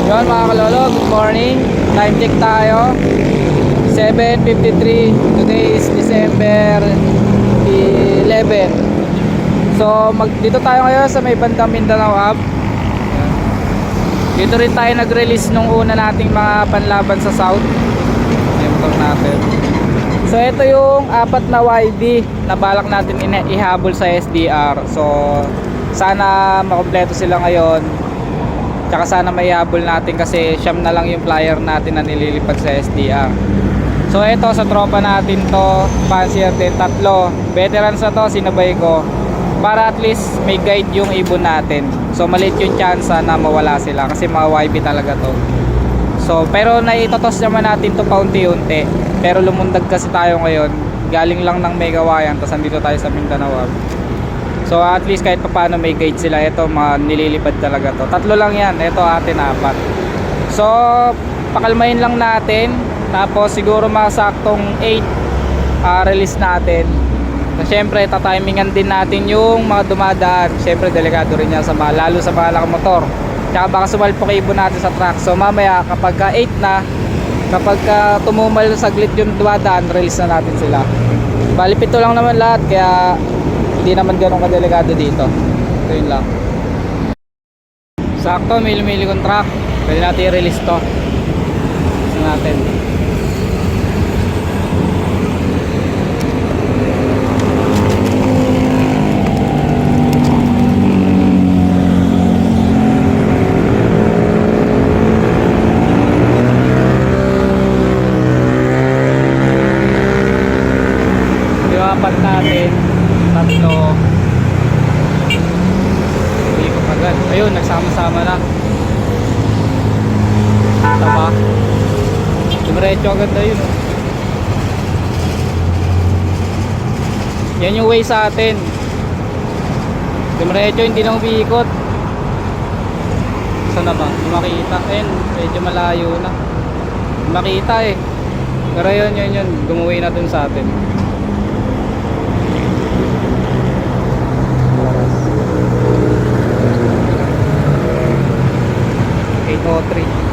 Yun mga kalolo, good morning. Time check tayo, 7:53. Today is December 11. So dito tayo ngayon sa may bandang Mindanao Hub. Dito rin tayo nag-release nung una nating mga panlaban sa South. Yung motor natin. So ito yung apat na YD na balak natin ihabol sa SDR. So sana makompleto sila ngayon. Tsaka sana maihabol natin kasi siyam na lang yung flyer natin na nililipad sa SDR. So ito sa tropa natin to, fancier din, tatlo veterans na to, sinabay ko para at least may guide yung ibon natin. So maliit yung chance na mawala sila kasi mga YB talaga to. So pero naitotos naman natin to paunti-unti. Pero lumundag kasi tayo ngayon, galing lang ng Megawayan, tapos andito tayo sa Mindanao. So at least kahit paano may guide sila. Ito mga nililipad talaga to. Tatlo lang yan, ito atin apat. So pakalmahin lang natin. Tapos siguro masaktong 8 release natin. So syempre tatimingan din natin yung mga dumadaan. Syempre delikado rin yan sa lalo sa mga motor. Tsaka baka sumalpok ibon natin sa track. So mamaya kapag 8 na, kapag tumumal saglit yung dumadaan, release na natin sila. Bali pito lang naman lahat, kaya hindi naman ganun kadelikado dito. Ito yun lang. Sakto, may lumili kong track. Pwede natin i-release to. Release natin. Apat natin, tatlo, hindi ko agad. Ayun, nagsama-sama na. Tama, dumiretso agad na yun. Yan yung way sa atin, dumiretso, hindi na umiikot. Saan na ba? Makita. Ayun, medyo malayo na makita eh. Pero yun, gumuwi na dun sa atin. 803.